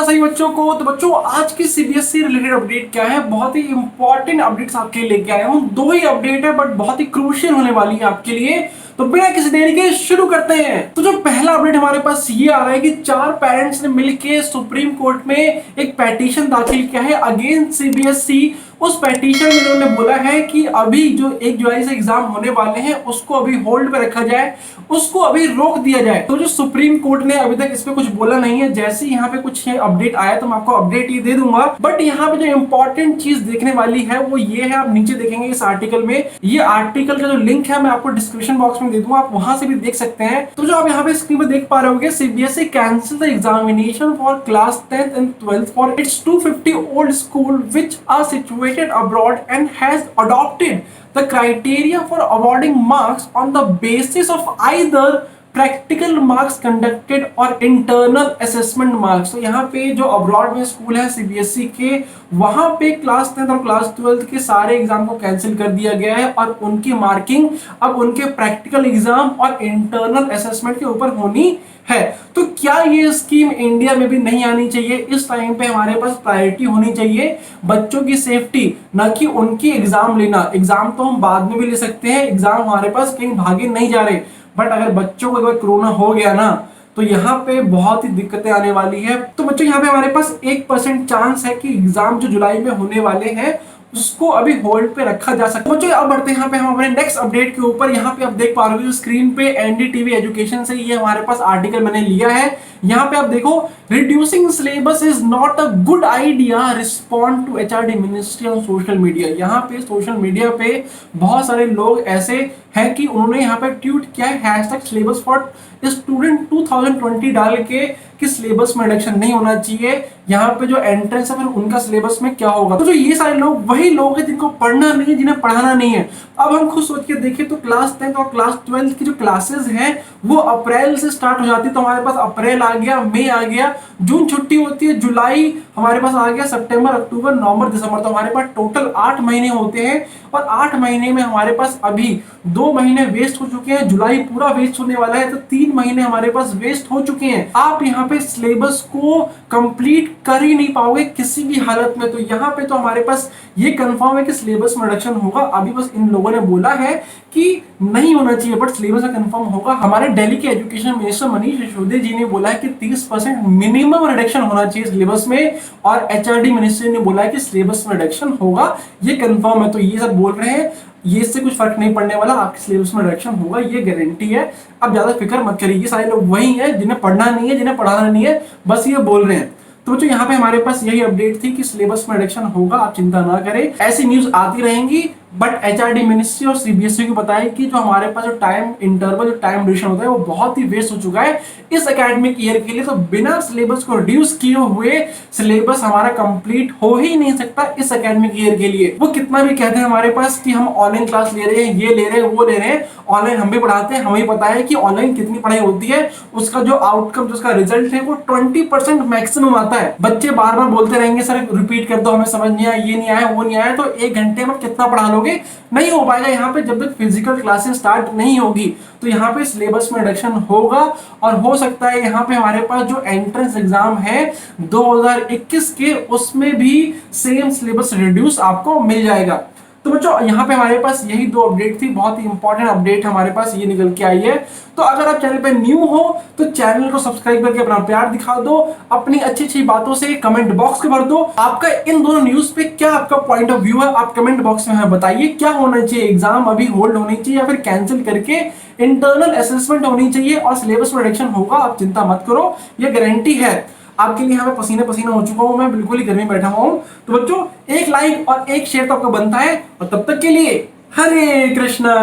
सही बच्चों को। तो बच्चों आज की सीबीएसई रिलेटेड अपडेट क्या है, बहुत ही इंपॉर्टेंट अपडेट्स आपके लिए लेके आया हूं। दो ही अपडेट है बट बहुत ही क्रूशियल होने वाली है आपके लिए। तो बिना किसी देरी के शुरू करते हैं। तो जो पहला अपडेट हमारे पास ये आ रहा है कि 4 पेरेंट्स ने मिलकर सुप्रीम कोर्ट में एक पेटिशन दाखिल किया है अगेंस्ट सीबीएसई। उस पेटिशन में उन्होंने बोला है कि अभी जो 1 जुलाई से एग्जाम होने वाले हैं उसको अभी होल्ड पे रखा जाए, उसको अभी रोक दिया जाए। तो जो सुप्रीम कोर्ट ने अभी तक इस पे कुछ बोला नहीं है। जैसे ही यहाँ पे कुछ अपडेट आया तो मैं आपको अपडेट ये दे दूंगा। बट यहाँ पे जो इंपॉर्टेंट चीज देखने वाली है वो ये है, आप नीचे देखेंगे इस आर्टिकल में, ये आर्टिकल का जो लिंक है मैं आपको डिस्क्रिप्शन बॉक्स में दे दूंगा, आप वहां से भी देख सकते हैं। तो जो आप यहाँ पे स्क्रीन पे देख पा रहे होंगे, CBSE cancel the examination for class 10th and 12th for its 250 old school which are situated abroad and has adopted the criteria for awarding marks on the basis of either practical marks conducted और internal assessment marks. तो यहाँ पे जो abroad में school है CBSE के, वहां पे क्लास 10th और क्लास 12th के सारे एग्जाम को कैंसिल कर दिया गया है और उनकी मार्किंग अब उनके प्रैक्टिकल एग्जाम और इंटरनल असेसमेंट के ऊपर होनी है। तो क्या ये स्कीम इंडिया में भी नहीं आनी चाहिए? इस टाइम पे हमारे पास प्रायोरिटी होनी चाहिए बच्चों की सेफ्टी, ना कि उनकी एग्जाम लेना। एग्जाम तो हम बाद में भी ले सकते हैं, एग्जाम हमारे पास कहीं भागे नहीं जा रहे। बट अगर बच्चों को अगर कोरोना हो गया ना तो यहाँ पे बहुत ही दिक्कतें आने वाली है। तो बच्चों यहाँ पे हमारे पास 1% चांस है कि एग्जाम जो जुलाई में होने वाले हैं उसको अभी होल्ड पे रखा जा सकता है। बच्चों अब बढ़ते हैं यहाँ पे हम अपने नेक्स्ट अपडेट के ऊपर। यहाँ पे आप देख पा रहे हो स्क्रीन पे एनडीटीवी एजुकेशन से ये हमारे पास आर्टिकल मैंने लिया है। यहाँ पे आप देखो, reducing syllabus is not a good idea, respond to HRD ministry on social media. यहाँ पे सोशल मीडिया पे बहुत सारे लोग ऐसे हैं कि उन्होंने यहाँ पे ट्वीट किया है हैशटैग सिलेबस फॉर स्टूडेंट 2020 डाल के कि सिलेबस में रिडक्शन नहीं होना चाहिए। यहाँ पे जो एंट्रेंस है फिर उनका सिलेबस में क्या होगा। तो जो ये सारे लोग वही लोग हैं जिनको पढ़ना नहीं है, जिन्हें पढ़ाना नहीं है। अब हम खुद सोच के देखें तो क्लास 10th और क्लास 12th की जो क्लासेस हैं वो अप्रैल से स्टार्ट हो जाती है। तो हमारे पास अप्रैल आ गया, मई आ गया, जून छुट्टी होती है, जुलाई हमारे पास आ गया, सितंबर, अक्टूबर, नवंबर, दिसंबर। तो हमारे पास टोटल 8 महीने होते हैं और 8 महीने में हमारे पास अभी 2 महीने वेस्ट हो चुके हैं, जुलाई पूरा वेस्ट होने वाला है, तो 3 महीने हमारे पास वेस्ट हो चुके हैं। आप यहाँ पे सिलेबस को कंप्लीट कर ही नहीं पाओगे किसी भी हालत में। तो यहाँ पे तो हमारे पास ये कंफर्म है कि सिलेबस में रिडक्शन होगा। अभी बस इन लोगों ने बोला है कि नहीं होना चाहिए बट सिलेबस में कंफर्म होगा। हमारे दिल्ली के एजुकेशन मिनिस्टर मनीष सिसोदिया जी ने बोला है कि 30% मिनिमम रिडक्शन होना चाहिए सिलेबस में, और एचआरडी मिनिस्ट्री ने बोला है कि सिलेबस में रिडक्शन होगा, ये कंफर्म है। तो ये सब बोल रहे हैं, ये इससे कुछ फर्क नहीं पड़ने वाला, आपके सिलेबस में रिडक्शन होगा, ये गारंटी है। अब ज्यादा फिक्र मत करिए, ये सारे लोग वही हैं जिन्हें पढ़ना नहीं है, जिन्हें पढ़ाना नहीं है, बस ये बोल रहे हैं। तो बच्चों यहाँ पे हमारे पास यही अपडेट थी कि सिलेबस में रिडक्शन होगा, आप चिंता ना करें। ऐसी न्यूज आती रहेंगी बट एचआरडी मिनिस्ट्री और सीबीएसई को बताया कि जो हमारे पास जो टाइम इंटरवल, जो टाइम ड्यूरेशन होता है वो बहुत ही वेस्ट हो चुका है इस एकेडमिक ईयर के लिए। तो बिना सिलेबस को रिड्यूस किए हुए सिलेबस हमारा कंप्लीट हो ही नहीं सकता इस एकेडमिक ईयर के लिए। वो कितना भी कहते हैं हमारे पास कि हम ऑनलाइन क्लास ले रहे हैं, ये ले रहे हैं, वो ले रहे हैं, ऑनलाइन हम भी पढ़ाते हैं, हमें पता है कि ऑनलाइन कितनी पढ़ाई होती है, उसका जो आउटकम, जो उसका रिजल्ट है वो 20% मैक्सिमम आता है। बच्चे बार बार बोलते रहेंगे सर रिपीट कर दो, हमें समझ नहीं आया, ये नहीं आया, वो नहीं आया। तो 1 घंटे में कितना पढ़ा लोगे? नहीं हो पाएगा। यहाँ पे जब तक फिजिकल क्लासेस स्टार्ट नहीं होगी तो यहाँ पे सिलेबस में रिडक्शन होगा और हो सकता है यहाँ पे हमारे पास जो एंट्रेंस एग्जाम है 2021 के, उसमें भी सेम सिलेबस रिड्यूस आपको मिल जाएगा। तो बच्चों यहाँ पे हमारे पास यही 2 अपडेट थी, बहुत ही इंपॉर्टेंट अपडेट हमारे पास ये निकल के आई है। तो अगर आप चैनल पे न्यू हो तो चैनल को सब्सक्राइब करके अपना प्यार दिखा दो, अपनी अच्छी अच्छी बातों से कमेंट बॉक्स में भर दो। आपका इन दोनों न्यूज पे क्या आपका पॉइंट ऑफ व्यू है, आप कमेंट बॉक्स में हमें बताइए। क्या होना चाहिए, एग्जाम अभी होल्ड होनी चाहिए या फिर कैंसिल करके इंटरनल असेसमेंट होनी चाहिए और सिलेबस में रिडक्शन होगा? आप चिंता मत करो, ये गारंटी है आपके लिए। यहाँ पे पसीने पसीना हो चुका हूं मैं, बिल्कुल ही घर में बैठा हुआ हूं। तो बच्चों एक लाइक और एक शेयर तो आपका बनता है, और तब तक के लिए हरे कृष्णा।